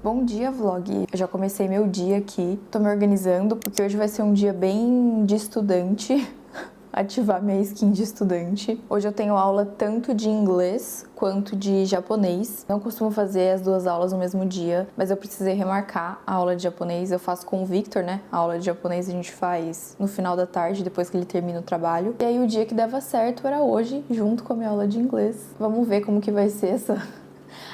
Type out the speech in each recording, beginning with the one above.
Bom dia, vlog! Eu já comecei meu dia aqui, tô me organizando porque hoje vai ser um dia bem de estudante. Ativar minha skin de estudante. Hoje eu tenho aula tanto de inglês quanto de japonês. Não costumo fazer as duas aulas no mesmo dia, mas eu precisei remarcar a aula de japonês. Eu faço com o Victor, né? A aula de japonês a gente faz no final da tarde, depois que ele termina o trabalho. E aí o dia que dava certo era hoje, junto com a minha aula de inglês. Vamos ver como que vai ser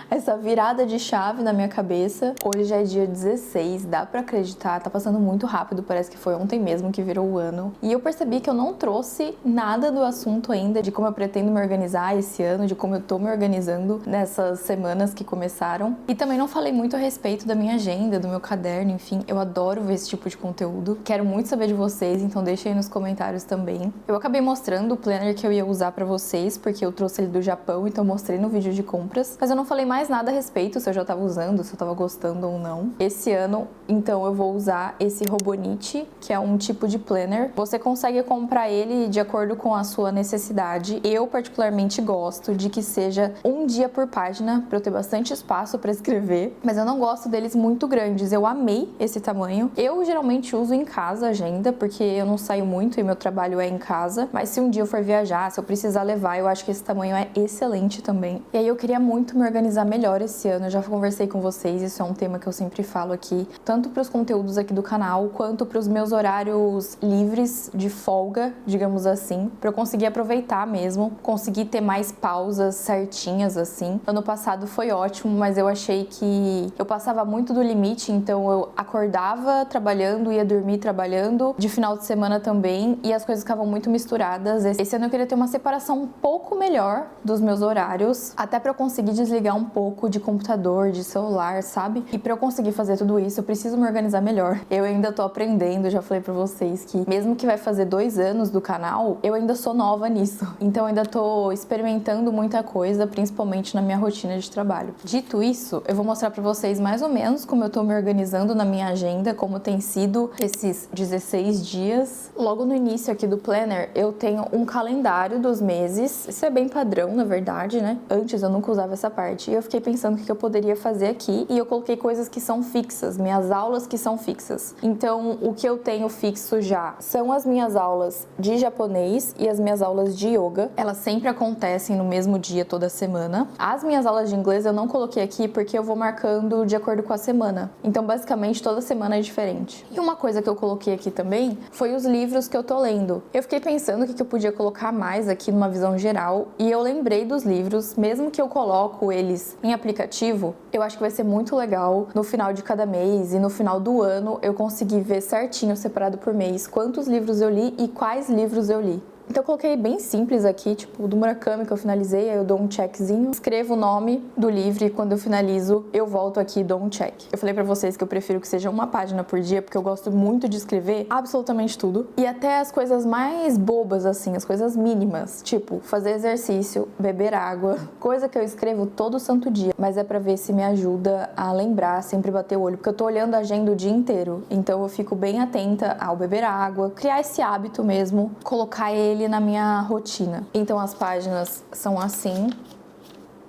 essa virada de chave na minha cabeça. Hoje já é dia 16, dá pra acreditar, tá passando muito rápido, parece que foi ontem mesmo que virou o ano. E eu percebi que eu não trouxe nada do assunto ainda, de como eu pretendo me organizar esse ano, de como eu tô me organizando nessas semanas que começaram. E também não falei muito a respeito da minha agenda, do meu caderno, enfim, eu adoro ver esse tipo de conteúdo. Quero muito saber de vocês, então deixem aí nos comentários também. Eu acabei mostrando o planner que eu ia usar pra vocês, porque eu trouxe ele do Japão, então eu mostrei no vídeo de compras, mas eu não falei mais nada a respeito, se eu já tava usando, se eu tava gostando ou não. Esse ano, então, eu vou usar esse Robonite, que é um tipo de planner. Você consegue comprar ele de acordo com a sua necessidade. Eu, particularmente, gosto de que seja um dia por página, pra eu ter bastante espaço pra escrever, mas eu não gosto deles muito grandes. Eu amei esse tamanho. Eu, geralmente, uso em casa a agenda, porque eu não saio muito e meu trabalho é em casa, mas se um dia eu for viajar, se eu precisar levar, eu acho que esse tamanho é excelente também. E aí eu queria muito me organizar melhor esse ano. Eu já conversei com vocês, isso é um tema que eu sempre falo aqui, tanto para os conteúdos aqui do canal, quanto para os meus horários livres de folga, digamos assim, para eu conseguir aproveitar mesmo, conseguir ter mais pausas certinhas assim. Ano passado foi ótimo, mas eu achei que eu passava muito do limite, então eu acordava trabalhando, ia dormir trabalhando, de final de semana também, e as coisas ficavam muito misturadas. Esse ano eu queria ter uma separação um pouco melhor dos meus horários, até para eu conseguir desligar um pouco de computador, de celular, sabe? E pra eu conseguir fazer tudo isso, eu preciso me organizar melhor. Eu ainda tô aprendendo, já falei pra vocês que mesmo que vai fazer 2 anos do canal, eu ainda sou nova nisso. Então eu ainda tô experimentando muita coisa, principalmente na minha rotina de trabalho. Dito isso, eu vou mostrar pra vocês mais ou menos como eu tô me organizando na minha agenda, como tem sido esses 16 dias. Logo no início aqui do planner, eu tenho um calendário dos meses. Isso é bem padrão, na verdade, né? Antes eu nunca usava essa parte. E eu fiquei pensando o que eu poderia fazer aqui, e eu coloquei coisas que são fixas, minhas aulas que são fixas. Então, o que eu tenho fixo já são as minhas aulas de japonês e as minhas aulas de yoga. Elas sempre acontecem no mesmo dia, toda semana. As minhas aulas de inglês eu não coloquei aqui porque eu vou marcando de acordo com a semana. Então, basicamente, toda semana é diferente. E uma coisa que eu coloquei aqui também foi os livros que eu tô lendo. Eu fiquei pensando o que eu podia colocar mais aqui numa visão geral, e eu lembrei dos livros, mesmo que eu coloco eles em aplicativo, eu acho que vai ser muito legal no final de cada mês e no final do ano eu conseguir ver certinho, separado por mês, quantos livros eu li e quais livros eu li. Então eu coloquei bem simples aqui, tipo do Murakami que eu finalizei, aí eu dou um checkzinho, escrevo o nome do livro e quando eu finalizo eu volto aqui e dou um check. Eu falei pra vocês que eu prefiro que seja uma página por dia, porque eu gosto muito de escrever absolutamente tudo. E até as coisas mais bobas assim, as coisas mínimas, tipo fazer exercício, beber água, coisa que eu escrevo todo santo dia, mas é pra ver se me ajuda a lembrar, sempre bater o olho, porque eu tô olhando a agenda o dia inteiro, então eu fico bem atenta ao beber água, criar esse hábito mesmo, colocar ele na minha rotina. Então as páginas são assim.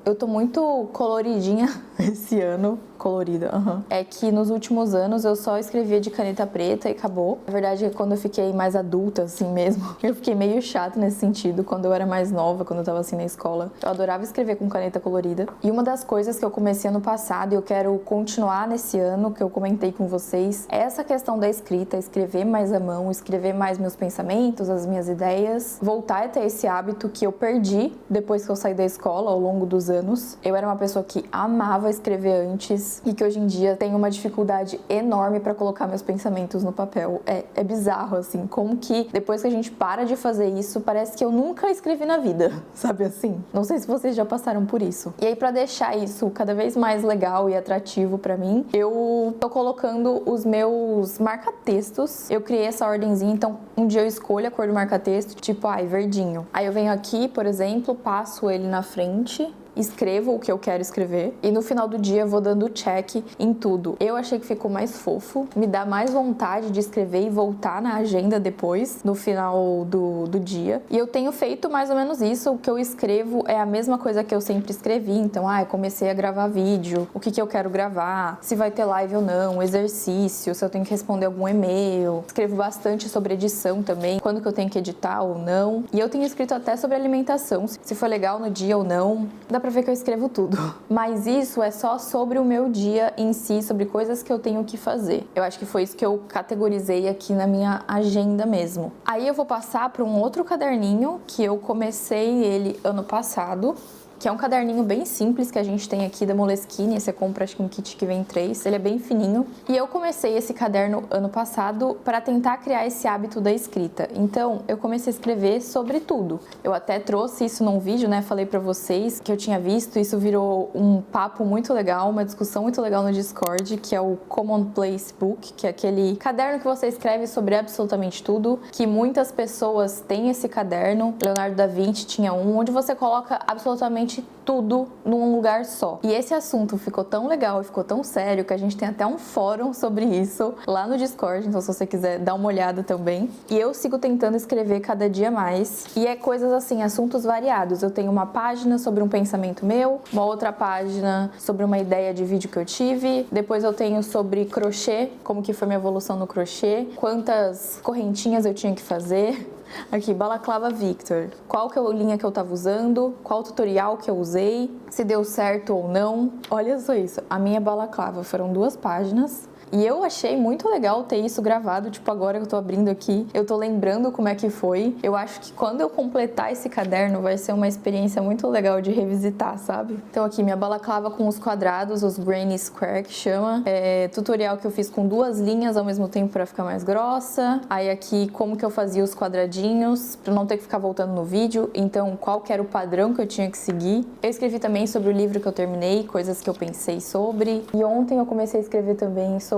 Eu tô muito coloridinha esse ano. Colorida, É que nos últimos anos eu só escrevia de caneta preta e acabou. Na verdade, quando eu fiquei mais adulta, assim mesmo, eu fiquei meio chata nesse sentido. Quando eu era mais nova, quando eu tava assim na escola, eu adorava escrever com caneta colorida. E uma das coisas que eu comecei ano passado e eu quero continuar nesse ano, que eu comentei com vocês, é essa questão da escrita, escrever mais à mão, escrever mais meus pensamentos, as minhas ideias, voltar a ter esse hábito que eu perdi depois que eu saí da escola ao longo dos anos. Eu era uma pessoa que amava escrever antes, e que hoje em dia tenho uma dificuldade enorme para colocar meus pensamentos no papel. É bizarro, assim, como que depois que a gente para de fazer isso, parece que eu nunca escrevi na vida, sabe assim? Não sei se vocês já passaram por isso. E aí, para deixar isso cada vez mais legal e atrativo para mim, eu tô colocando os meus marca-textos. Eu criei essa ordenzinha, então um dia eu escolho a cor do marca-texto, tipo, verdinho. Aí eu venho aqui, por exemplo, passo ele na frente escrevo o que eu quero escrever e no final do dia vou dando check em tudo. Eu achei que ficou mais fofo, me dá mais vontade de escrever e voltar na agenda depois, no final do dia. E eu tenho feito mais ou menos isso, o que eu escrevo é a mesma coisa que eu sempre escrevi. Então, eu comecei a gravar vídeo, o que eu quero gravar, se vai ter live ou não, exercício, se eu tenho que responder algum e-mail. Escrevo bastante sobre edição também, quando que eu tenho que editar ou não. E eu tenho escrito até sobre alimentação, se foi legal no dia ou não. Dá pra ver que eu escrevo tudo. Mas isso é só sobre o meu dia em si, sobre coisas que eu tenho que fazer. Eu acho que foi isso que eu categorizei aqui na minha agenda mesmo. Aí eu vou passar para um outro caderninho que eu comecei ele ano passado, que é um caderninho bem simples que a gente tem aqui da Moleskine. Você compra acho que um kit que vem 3, ele é bem fininho. E eu comecei esse caderno ano passado para tentar criar esse hábito da escrita. Então, eu comecei a escrever sobre tudo. Eu até trouxe isso num vídeo, né? Falei para vocês que eu tinha visto, isso virou um papo muito legal, uma discussão muito legal no Discord, que é o Commonplace Book, que é aquele caderno que você escreve sobre absolutamente tudo, que muitas pessoas têm esse caderno. Leonardo da Vinci tinha um, onde você coloca absolutamente tudo num lugar só. E esse assunto ficou tão legal e ficou tão sério que a gente tem até um fórum sobre isso lá no Discord, então se você quiser dar uma olhada também. E eu sigo tentando escrever cada dia mais. E é coisas assim, assuntos variados. Eu tenho uma página sobre um pensamento meu, uma outra página sobre uma ideia de vídeo que eu tive, depois eu tenho sobre crochê, como que foi minha evolução no crochê, quantas correntinhas eu tinha que fazer. Aqui, Balaclava Victor. Qual que é a linha que eu tava usando? Qual tutorial que eu usei? Se deu certo ou não? Olha só isso. A minha balaclava foram 2 páginas. E eu achei muito legal ter isso gravado, tipo, agora que eu tô abrindo aqui, eu tô lembrando como é que foi. Eu acho que quando eu completar esse caderno vai ser uma experiência muito legal de revisitar, sabe? Então aqui, minha balaclava com os quadrados, os Granny Square que chama. Tutorial que eu fiz com 2 linhas ao mesmo tempo pra ficar mais grossa. Aí aqui, como que eu fazia os quadradinhos, pra não ter que ficar voltando no vídeo. Então, qual que era o padrão que eu tinha que seguir. Eu escrevi também sobre o livro que eu terminei, coisas que eu pensei sobre. E ontem eu comecei a escrever também sobre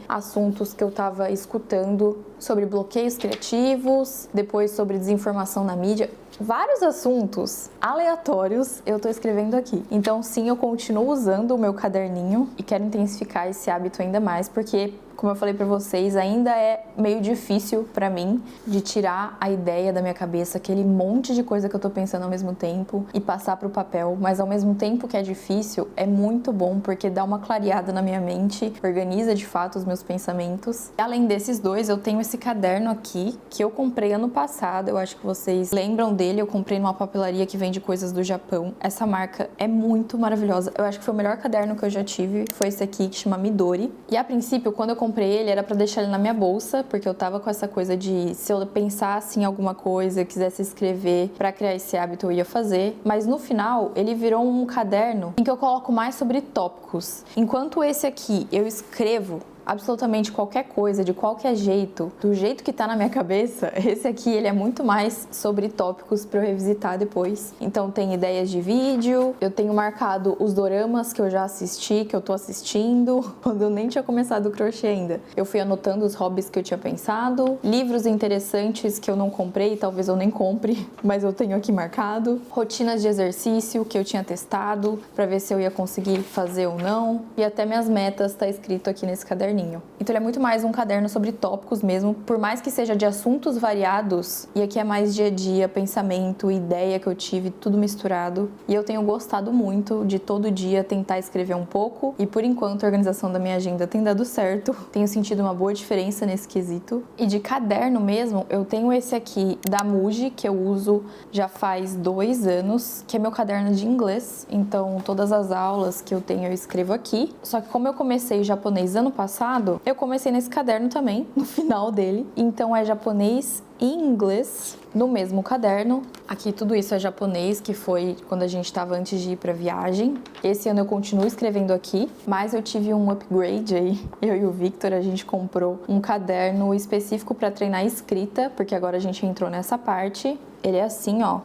assuntos que eu tava escutando, sobre bloqueios criativos, depois sobre desinformação na mídia. Vários assuntos aleatórios eu tô escrevendo aqui. Então, sim, eu continuo usando o meu caderninho e quero intensificar esse hábito ainda mais, porque, como eu falei pra vocês, ainda é meio difícil pra mim de tirar a ideia da minha cabeça, aquele monte de coisa que eu tô pensando ao mesmo tempo e passar pro papel, mas ao mesmo tempo que é difícil, é muito bom porque dá uma clareada na minha mente, organiza de fato os meus pensamentos. Além desses 2, eu tenho esse caderno aqui que eu comprei ano passado, eu acho que vocês lembram dele, eu comprei numa papelaria que vende coisas do Japão. Essa marca é muito maravilhosa, eu acho que foi o melhor caderno que eu já tive, foi esse aqui que chama Midori. E a princípio, quando eu comprei ele, era pra deixar ele na minha bolsa, porque eu tava com essa coisa de, se eu pensasse em alguma coisa, quisesse escrever pra criar esse hábito, eu ia fazer. Mas no final, ele virou um caderno em que eu coloco mais sobre tópicos. Enquanto esse aqui, eu escrevo absolutamente qualquer coisa, de qualquer jeito, do jeito que tá na minha cabeça, esse aqui ele é muito mais sobre tópicos pra eu revisitar depois. Então tem ideias de vídeo, eu tenho marcado os doramas que eu já assisti, que eu tô assistindo, quando eu nem tinha começado o crochê ainda. Eu fui anotando os hobbies que eu tinha pensado, livros interessantes que eu não comprei, talvez eu nem compre, mas eu tenho aqui marcado, rotinas de exercício que eu tinha testado pra ver se eu ia conseguir fazer ou não, e até minhas metas tá escrito aqui nesse caderno. Então ele é muito mais um caderno sobre tópicos mesmo, por mais que seja de assuntos variados, e aqui é mais dia a dia, pensamento, ideia que eu tive, tudo misturado. E eu tenho gostado muito de todo dia tentar escrever um pouco, e por enquanto a organização da minha agenda tem dado certo, tenho sentido uma boa diferença nesse quesito. E de caderno mesmo, eu tenho esse aqui da Muji, que eu uso já faz 2 anos, que é meu caderno de inglês, então todas as aulas que eu tenho eu escrevo aqui. Só que como eu comecei japonês ano passado, eu comecei nesse caderno também, no final dele. Então é japonês e inglês no mesmo caderno. Aqui tudo isso é japonês, que foi quando a gente estava antes de ir pra viagem. Esse ano eu continuo escrevendo aqui, mas eu tive um upgrade aí. Eu e o Victor, a gente comprou um caderno específico para treinar escrita, porque agora a gente entrou nessa parte. Ele é assim, ó.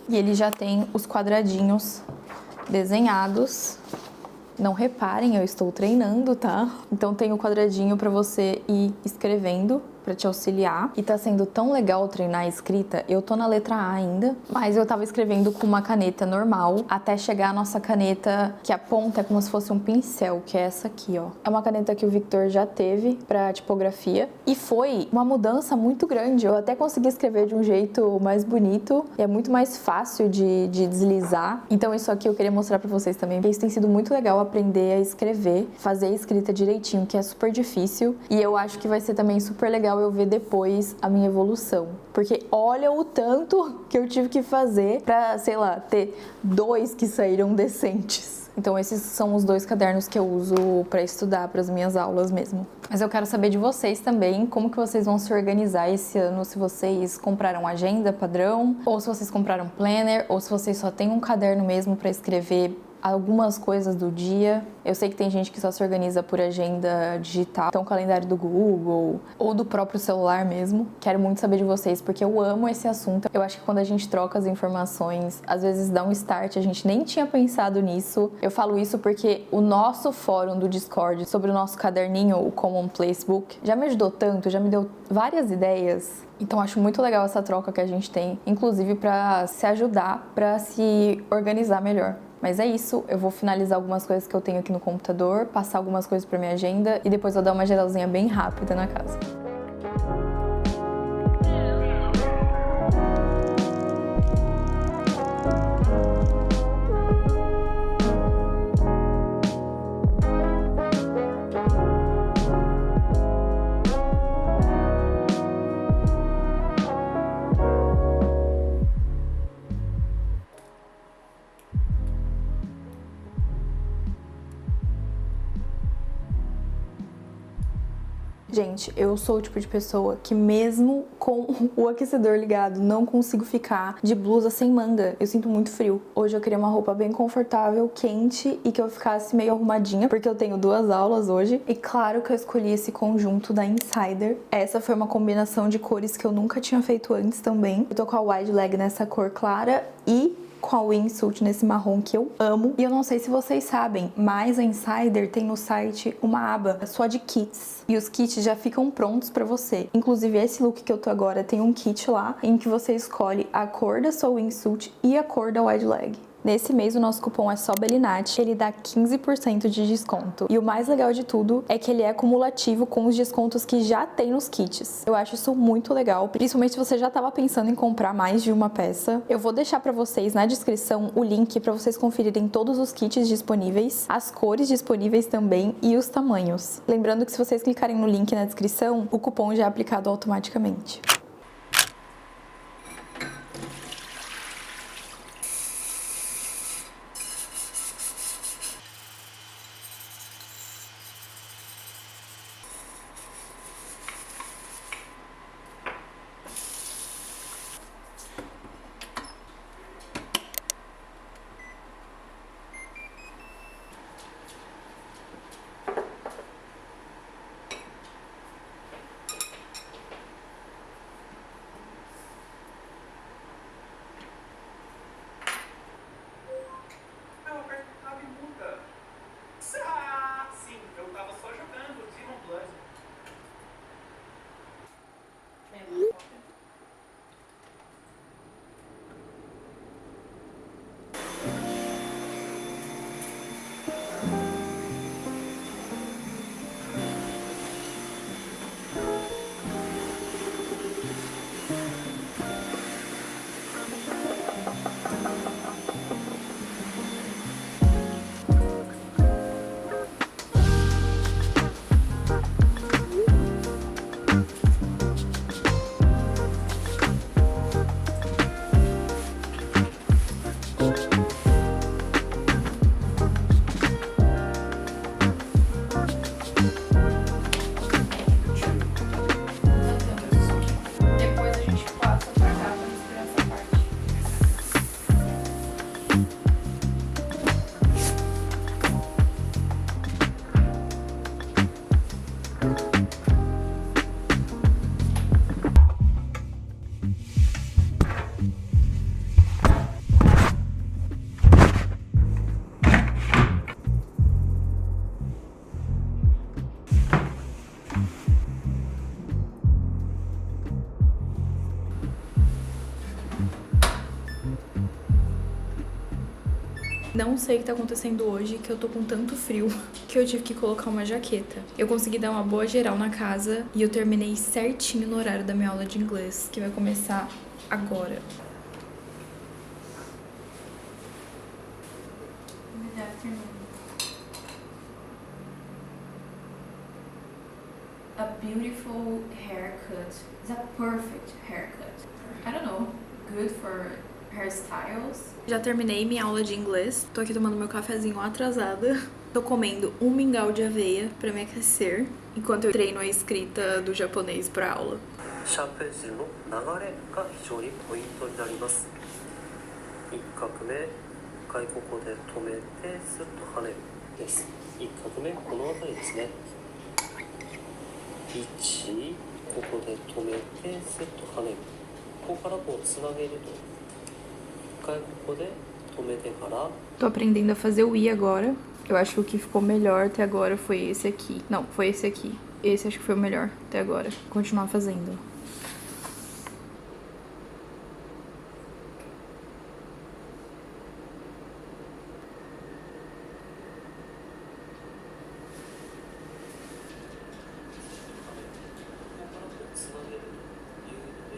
E ele já tem os quadradinhos desenhados. Não reparem, eu estou treinando, tá? Então tem o quadradinho para você ir escrevendo. pra te auxiliar. E tá sendo tão legal treinar a escrita. Eu tô na letra A ainda, mas eu tava escrevendo com uma caneta normal até chegar a nossa caneta que a ponta é como se fosse um pincel, que é essa aqui, ó. É uma caneta que o Victor já teve pra tipografia e foi uma mudança muito grande. Eu até consegui escrever de um jeito mais bonito e é muito mais fácil de deslizar. Então isso aqui eu queria mostrar pra vocês também, porque isso tem sido muito legal aprender a escrever, fazer a escrita direitinho, que é super difícil. E eu acho que vai ser também super legal eu ver depois a minha evolução. Porque olha o tanto que eu tive que fazer pra, sei lá, ter 2 que saíram decentes. Então esses são os 2 cadernos que eu uso para estudar para as minhas aulas mesmo. Mas eu quero saber de vocês também, como que vocês vão se organizar esse ano, se vocês compraram agenda padrão, ou se vocês compraram planner, ou se vocês só têm um caderno mesmo para escrever algumas coisas do dia. Eu sei que tem gente que só se organiza por agenda digital, então calendário do Google ou do próprio celular mesmo. Quero muito saber de vocês, porque eu amo esse assunto. Eu acho que quando a gente troca as informações, às vezes dá um start, a gente nem tinha pensado nisso. Eu falo isso porque o nosso fórum do Discord sobre o nonosso caderninho, o Commonplace Book, já me ajudou tanto, já me deu várias ideias. Então acho muito legal essa troca que a gente tem, inclusive para se ajudar, para se organizar melhor. Mas é isso, eu vou finalizar algumas coisas que eu tenho aqui no computador, passar algumas coisas para minha agenda e depois eu dar uma geralzinha bem rápida na casa. Gente, eu sou o tipo de pessoa que mesmo com o aquecedor ligado não consigo ficar de blusa sem manga. Eu sinto muito frio. Hoje eu queria uma roupa bem confortável, quente e que eu ficasse meio arrumadinha, porque eu tenho 2 aulas hoje. E claro que eu escolhi esse conjunto da Insider. Essa foi uma combinação de cores que eu nunca tinha feito antes também. Eu tô com a wide leg nessa cor clara e com a wingsuit nesse marrom que eu amo. E eu não sei se vocês sabem, mas a Insider tem no site uma aba só de kits. E os kits já ficam prontos pra você. Inclusive esse look que eu tô agora tem um kit lá em que você escolhe a cor da sua wingsuit e a cor da wide leg. Nesse mês o nosso cupom é só Belinati, ele dá 15% de desconto. E o mais legal de tudo é que ele é cumulativo com os descontos que já tem nos kits. Eu acho isso muito legal, principalmente se você já estava pensando em comprar mais de uma peça. Eu vou deixar para vocês na descrição o link para vocês conferirem todos os kits disponíveis, as cores disponíveis também e os tamanhos. Lembrando que se vocês clicarem no link na descrição, o cupom já é aplicado automaticamente. Não sei o que tá acontecendo hoje, que eu tô com tanto frio que eu tive que colocar uma jaqueta. Eu consegui dar uma boa geral na casa e eu terminei certinho no horário da minha aula de inglês, que vai começar agora. Good afternoon. A beautiful haircut. It's a perfect haircut. I don't know, good for hairstyles. Já terminei minha aula de inglês. Tô aqui tomando meu cafezinho atrasada. Tô comendo um mingau de aveia pra me aquecer, enquanto eu treino a escrita do japonês pra aula. シャープ字の流れが非常にポイントになります。1画目、一回ここで止めてスッと跳ねるです。1画目この辺りですね。1、ここで止めてスッと跳ねる。ここからこうつなげると、1回ここで止めてから。Tô aprendendo a fazer o I agora. Eu acho que o que ficou melhor até agora foi esse aqui. Não, foi esse aqui. Esse acho que foi o melhor até agora. Vou continuar fazendo.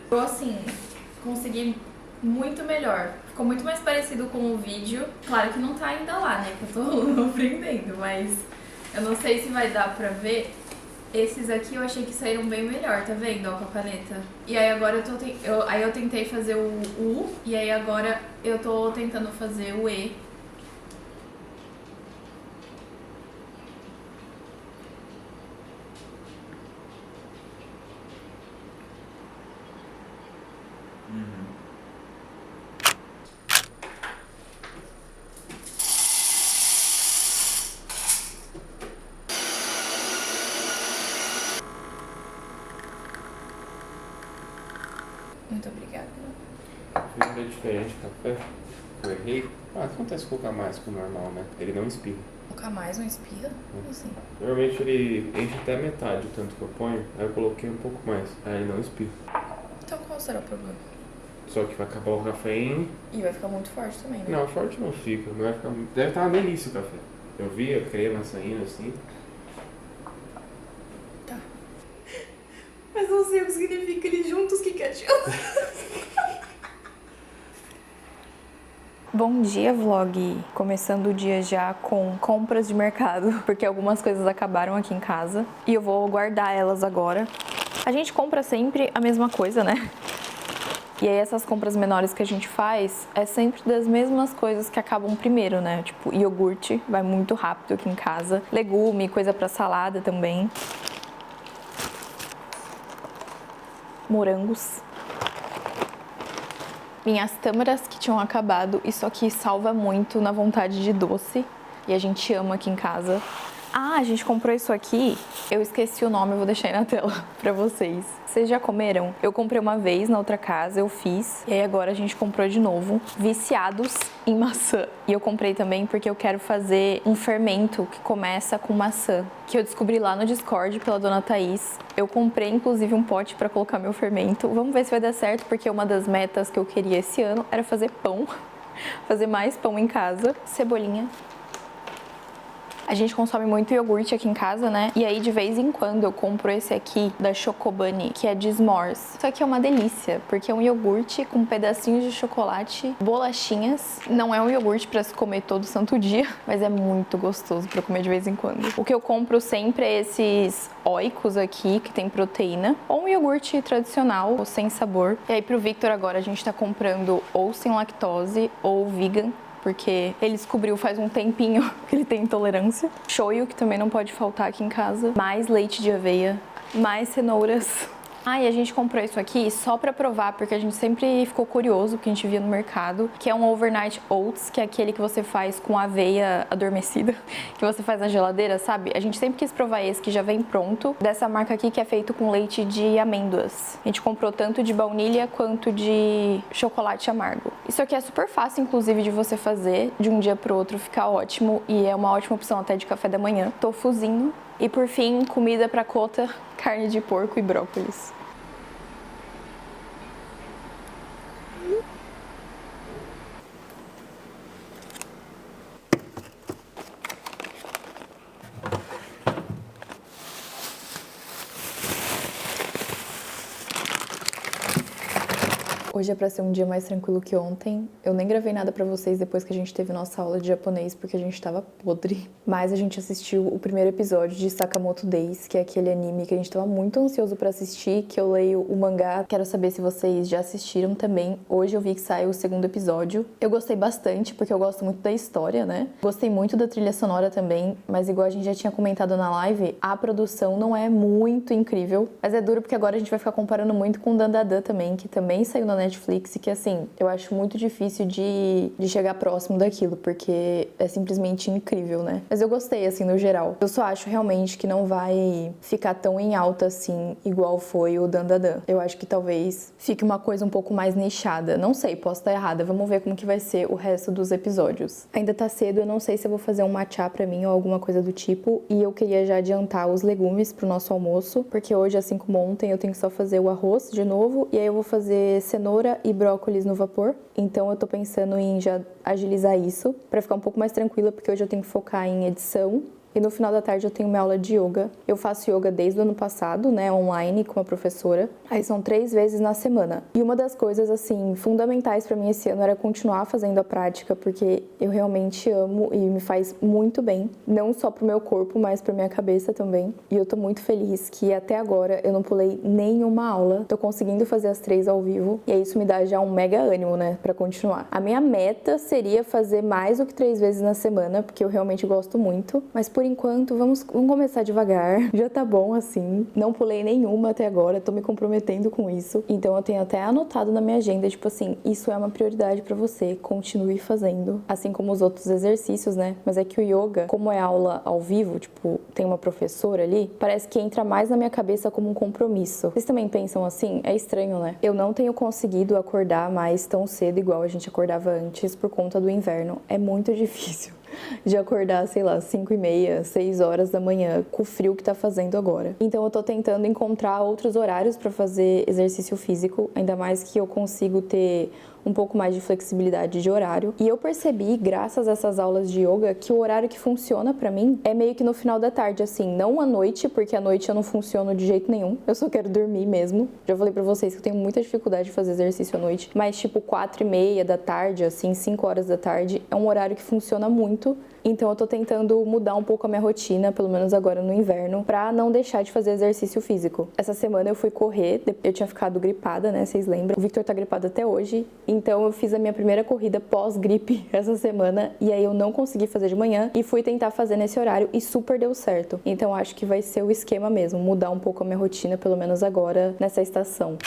Eu, assim, consegui muito melhor. Ficou muito mais parecido com o vídeo. Claro que não tá ainda lá, né? Que eu tô aprendendo, mas eu não sei se vai dar pra ver. Esses aqui eu achei que saíram bem melhor, tá vendo? Ó, com a caneta. E aí agora eu tentei fazer o U, e aí agora eu tô tentando fazer o E. Muito obrigada. Fiz bem diferente o café. Eu errei. Acontece colocar mais que o normal, né? Ele não espirra. Colocar mais um espirra? Como assim? Normalmente ele enche até a metade, o tanto que eu ponho. Aí eu coloquei um pouco mais. Aí ele não espirra. Então qual será o problema? Só que vai acabar o café E vai ficar muito forte também, né? Não, forte não fica. Não vai ficar... Deve estar uma delícia o café. Eu vi a crema saindo assim. Tá. Mas não sei o que significa eles juntos, que adianta. Bom dia, vlog! Começando o dia já com compras de mercado, porque algumas coisas acabaram aqui em casa e eu vou guardar elas agora. A gente compra sempre a mesma coisa, né? E aí essas compras menores que a gente faz é sempre das mesmas coisas que acabam primeiro, né? Tipo, iogurte, vai muito rápido aqui em casa. Legume, coisa pra salada também. Morangos. Minhas tâmaras que tinham acabado, isso aqui salva muito na vontade de doce. E a gente ama aqui em casa. Ah, a gente comprou isso aqui, eu esqueci o nome, eu vou deixar aí na tela pra vocês. Vocês já comeram? Eu comprei uma vez na outra casa, eu fiz, e aí agora a gente comprou de novo. Viciados em maçã. E eu comprei também porque eu quero fazer um fermento que começa com maçã, que eu descobri lá no Discord pela dona Thaís. Eu comprei inclusive um pote pra colocar meu fermento. Vamos ver se vai dar certo, porque uma das metas que eu queria esse ano era fazer pão. Fazer mais pão em casa. Cebolinha. A gente consome muito iogurte aqui em casa, né? E aí, de vez em quando, eu compro esse aqui da Chocobunny, que é de s'mores. Isso aqui é uma delícia, porque é um iogurte com pedacinhos de chocolate, bolachinhas. Não é um iogurte pra se comer todo santo dia, mas é muito gostoso pra comer de vez em quando. O que eu compro sempre é esses Oikos aqui, que tem proteína, ou um iogurte tradicional, ou sem sabor. E aí, pro Victor agora, a gente tá comprando ou sem lactose, ou vegan, porque ele descobriu faz um tempinho que ele tem intolerância. Shoyu, que também não pode faltar aqui em casa. Mais leite de aveia, mais cenouras. Ah, e a gente comprou isso aqui só pra provar, porque a gente sempre ficou curioso, porque a gente via no mercado, que é um overnight oats, que é aquele que você faz com aveia adormecida, que você faz na geladeira, sabe? A gente sempre quis provar esse, que já vem pronto, dessa marca aqui, que é feito com leite de amêndoas. A gente comprou tanto de baunilha quanto de chocolate amargo. Isso aqui é super fácil, inclusive, de você fazer, de um dia pro outro ficar ótimo, e é uma ótima opção até de café da manhã. Tofuzinho. E por fim, comida pra Cota, carne de porco e brócolis. Hoje é pra ser um dia mais tranquilo que ontem. Eu nem gravei nada pra vocês depois que a gente teve nossa aula de japonês, porque a gente tava podre. Mas a gente assistiu o primeiro episódio de Sakamoto Days, que é aquele anime que a gente tava muito ansioso pra assistir, que eu leio o mangá. Quero saber se vocês já assistiram também. Hoje eu vi que saiu o segundo episódio. Eu gostei bastante, porque eu gosto muito da história, né? Gostei muito da trilha sonora também, mas igual a gente já tinha comentado na live, a produção não é muito incrível. Mas é duro porque agora a gente vai ficar comparando muito com o Dandadan também, que também saiu na Netflix, e que assim, eu acho muito difícil de chegar próximo daquilo, porque é simplesmente incrível, né? Mas eu gostei, assim, no geral. Eu só acho realmente que não vai ficar tão em alta assim, igual foi o Dandadan. Eu acho que talvez fique uma coisa um pouco mais nichada. Não sei, posso estar errada. Vamos ver como que vai ser o resto dos episódios. Ainda tá cedo, eu não sei se eu vou fazer um matcha pra mim ou alguma coisa do tipo, e eu queria já adiantar os legumes pro nosso almoço, porque hoje, assim como ontem, eu tenho que só fazer o arroz de novo, e aí eu vou fazer cenoura e brócolis no vapor. Então eu tô pensando em já agilizar isso pra ficar um pouco mais tranquila, porque hoje eu tenho que focar em edição. E no final da tarde eu tenho minha aula de yoga. Eu faço yoga desde o ano passado, né, online, com uma professora. Aí são 3 vezes na semana. E uma das coisas, assim, fundamentais pra mim esse ano era continuar fazendo a prática, porque eu realmente amo e me faz muito bem. Não só pro meu corpo, mas pra minha cabeça também. E eu tô muito feliz que até agora eu não pulei nenhuma aula. Tô conseguindo fazer as 3 ao vivo. E aí isso me dá já um mega ânimo, né, pra continuar. A minha meta seria fazer mais do que 3 vezes na semana, porque eu realmente gosto muito. Mas por enquanto, vamos começar devagar. Já tá bom assim. Não pulei nenhuma até agora, tô me comprometendo com isso. Então eu tenho até anotado na minha agenda, tipo assim, isso é uma prioridade pra você, continue fazendo. Assim como os outros exercícios, né? Mas é que o yoga, como é aula ao vivo, tipo, tem uma professora ali, parece que entra mais na minha cabeça como um compromisso. Vocês também pensam assim? É estranho, né? Eu não tenho conseguido acordar mais tão cedo igual a gente acordava antes por conta do inverno. É muito difícil de acordar, sei lá, 5h30, 6 horas da manhã, com o frio que tá fazendo agora. Então eu tô tentando encontrar outros horários pra fazer exercício físico, ainda mais que eu consigo ter um pouco mais de flexibilidade de horário. E eu percebi, graças a essas aulas de yoga, que o horário que funciona pra mim é meio que no final da tarde, assim, não à noite, porque à noite eu não funciono de jeito nenhum. Eu só quero dormir mesmo. Já falei pra vocês que eu tenho muita dificuldade de fazer exercício à noite, mas tipo 4h30 da tarde, assim, 5 horas da tarde, é um horário que funciona muito. Então eu tô tentando mudar um pouco a minha rotina, pelo menos agora no inverno, pra não deixar de fazer exercício físico. Essa semana eu fui correr, eu tinha ficado gripada, né, vocês lembram? O Victor tá gripado até hoje, então eu fiz a minha primeira corrida pós-gripe essa semana, e aí eu não consegui fazer de manhã, e fui tentar fazer nesse horário, e super deu certo. Então acho que vai ser o esquema mesmo, mudar um pouco a minha rotina, pelo menos agora, nessa estação.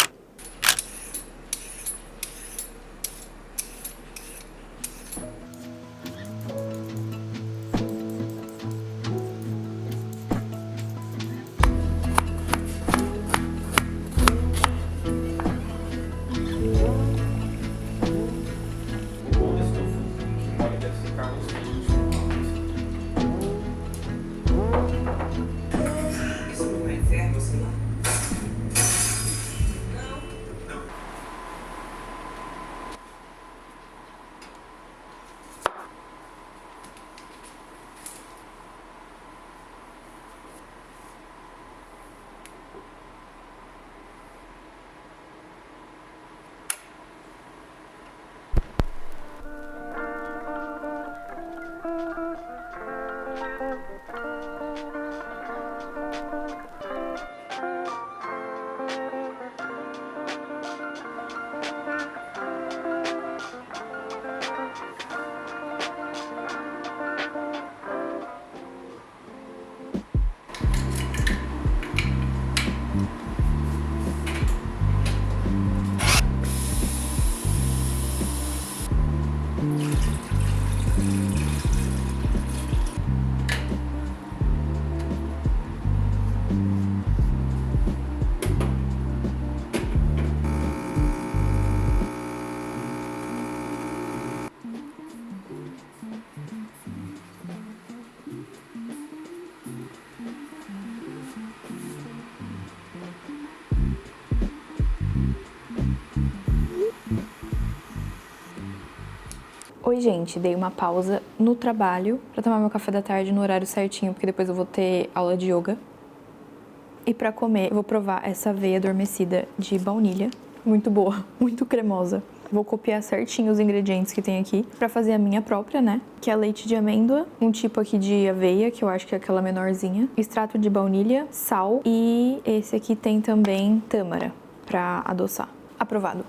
Oi, gente, dei uma pausa no trabalho pra tomar meu café da tarde no horário certinho, porque depois eu vou ter aula de yoga. E pra comer, eu vou provar essa aveia adormecida de baunilha, muito boa, muito cremosa. Vou copiar certinho os ingredientes que tem aqui pra fazer a minha própria, né? Que é leite de amêndoa, um tipo aqui de aveia, que eu acho que é aquela menorzinha, extrato de baunilha, sal e esse aqui tem também tâmara pra adoçar. Aprovado.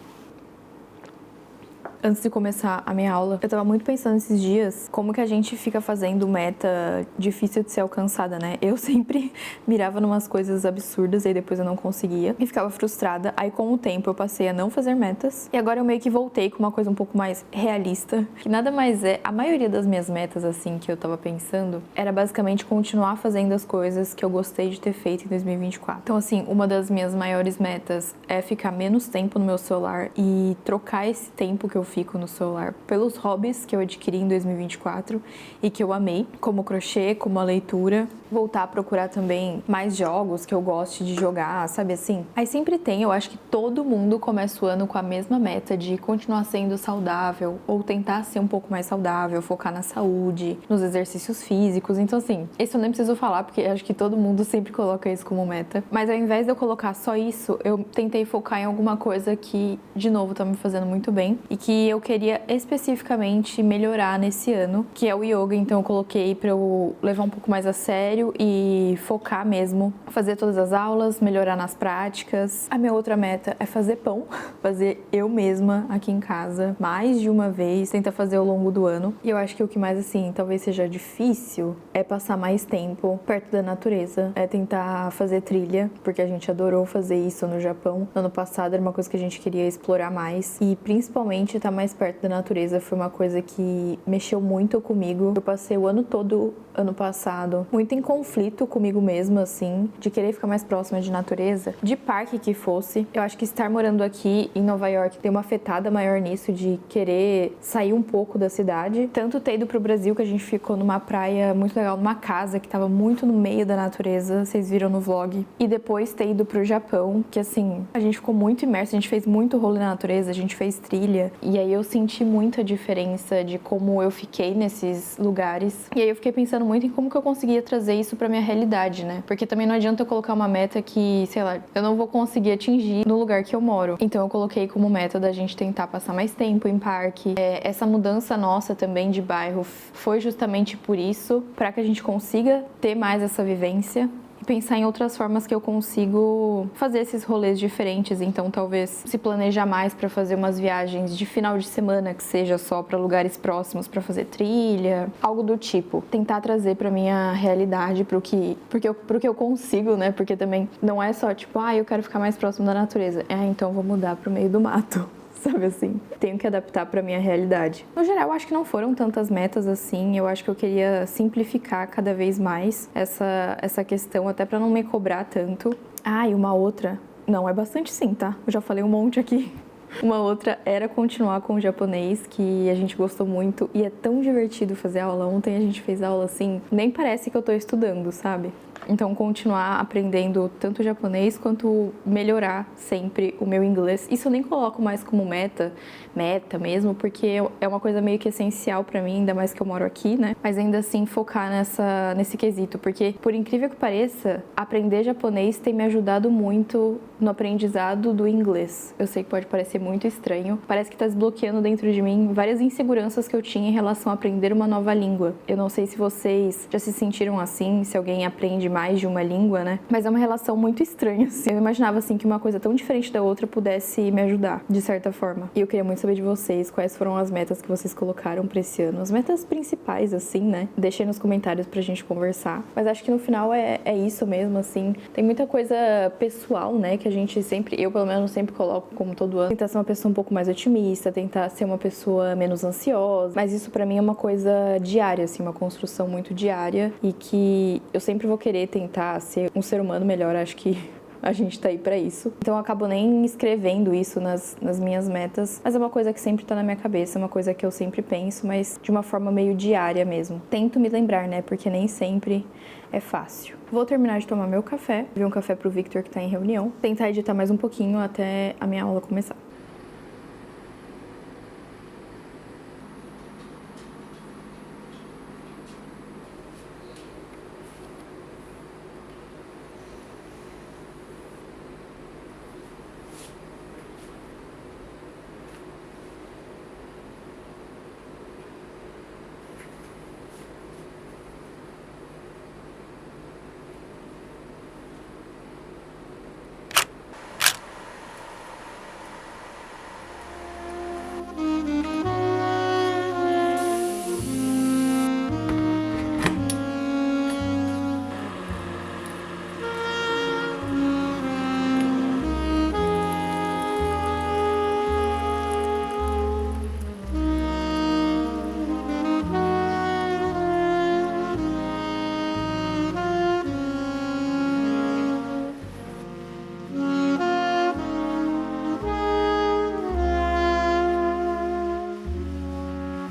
Antes de começar a minha aula, eu tava muito pensando esses dias como que a gente fica fazendo meta difícil de ser alcançada, né? Eu sempre mirava numas coisas absurdas e aí depois eu não conseguia e ficava frustrada. Aí com o tempo eu passei a não fazer metas e agora eu meio que voltei com uma coisa um pouco mais realista, que nada mais é, a maioria das minhas metas assim que eu tava pensando era basicamente continuar fazendo as coisas que eu gostei de ter feito em 2024. Então assim, uma das minhas maiores metas é ficar menos tempo no meu celular e trocar esse tempo que eu fico no celular pelos hobbies que eu adquiri em 2024 e que eu amei, como crochê, como a leitura. Voltar a procurar também mais jogos que eu goste de jogar, sabe assim? Aí sempre tem, eu acho que todo mundo começa o ano com a mesma meta de continuar sendo saudável ou tentar ser um pouco mais saudável, focar na saúde, nos exercícios físicos. Então assim, isso eu nem preciso falar porque eu acho que todo mundo sempre coloca isso como meta. Mas ao invés de eu colocar só isso, eu tentei focar em alguma coisa que, de novo, tá me fazendo muito bem e que eu queria especificamente melhorar nesse ano, que é o yoga. Então eu coloquei pra eu levar um pouco mais a sério e focar mesmo, fazer todas as aulas, melhorar nas práticas. A minha outra meta é fazer pão, fazer eu mesma aqui em casa, mais de uma vez, tentar fazer ao longo do ano. E eu acho que o que mais, assim, talvez seja difícil é passar mais tempo perto da natureza, é tentar fazer trilha, porque a gente adorou fazer isso no Japão. No ano passado era uma coisa que a gente queria explorar mais e principalmente estar mais perto da natureza foi uma coisa que mexeu muito comigo. Eu passei o ano todo, ano passado, muito em conflito comigo mesma, assim, de querer ficar mais próxima de natureza, de parque que fosse. Eu acho que estar morando aqui em Nova York tem uma afetada maior nisso, de querer sair um pouco da cidade. Tanto ter ido pro Brasil, que a gente ficou numa praia muito legal, numa casa que tava muito no meio da natureza, vocês viram no vlog. E depois ter ido pro Japão, que assim, a gente ficou muito imerso, a gente fez muito rolê na natureza, a gente fez trilha. E aí eu senti muita diferença de como eu fiquei nesses lugares. E aí eu fiquei pensando muito em como que eu conseguia trazer isso pra minha realidade, né? Porque também não adianta eu colocar uma meta que, sei lá, eu não vou conseguir atingir no lugar que eu moro. Então eu coloquei como meta da gente tentar passar mais tempo em parque. Essa mudança nossa também de bairro foi justamente por isso, pra que a gente consiga ter mais essa vivência. Pensar em outras formas que eu consigo fazer esses rolês diferentes, então talvez se planejar mais para fazer umas viagens de final de semana que seja só para lugares próximos para fazer trilha, algo do tipo, tentar trazer para minha realidade pro que eu consigo, né? Porque também não é só tipo, eu quero ficar mais próximo da natureza. Então vou mudar pro meio do mato. Sabe assim? Tenho que adaptar pra minha realidade. No geral, acho que não foram tantas metas assim. Eu acho que eu queria simplificar cada vez mais essa questão, até pra não me cobrar tanto. E uma outra... Não, é bastante sim, tá? Eu já falei um monte aqui. Uma outra era continuar com o japonês, que a gente gostou muito. E é tão divertido fazer aula. Ontem a gente fez aula assim, nem parece que eu tô estudando, sabe? Então, continuar aprendendo tanto japonês quanto melhorar sempre o meu inglês. Isso eu nem coloco mais como meta mesmo, porque é uma coisa meio que essencial pra mim, ainda mais que eu moro aqui, né? Mas ainda assim focar nesse quesito, porque por incrível que pareça, aprender japonês tem me ajudado muito no aprendizado do inglês. Eu sei que pode parecer muito estranho, parece que tá desbloqueando dentro de mim várias inseguranças que eu tinha em relação a aprender uma nova língua. Eu não sei se vocês já se sentiram assim, se alguém aprende mais de uma língua, né? Mas é uma relação muito estranha, assim. Eu imaginava, assim, que uma coisa tão diferente da outra pudesse me ajudar, de certa forma. E eu queria muito saber de vocês quais foram as metas que vocês colocaram pra esse ano. As metas principais, assim, né? Deixem nos comentários pra gente conversar. Mas acho que no final é isso mesmo, assim. Tem muita coisa pessoal, né? Que a gente sempre, eu pelo menos sempre coloco como todo ano. Tentar ser uma pessoa um pouco mais otimista, tentar ser uma pessoa menos ansiosa. Mas isso pra mim é uma coisa diária, assim, uma construção muito diária. E que eu sempre vou querer tentar ser um ser humano melhor, acho que a gente tá aí pra isso. Então eu acabo nem escrevendo isso nas minhas metas, mas é uma coisa que sempre tá na minha cabeça, é uma coisa que eu sempre penso, mas de uma forma meio diária mesmo. Tento me lembrar, né, porque nem sempre é fácil. Vou terminar de tomar meu café, ver um café pro Victor que tá em reunião, tentar editar mais um pouquinho até a minha aula começar.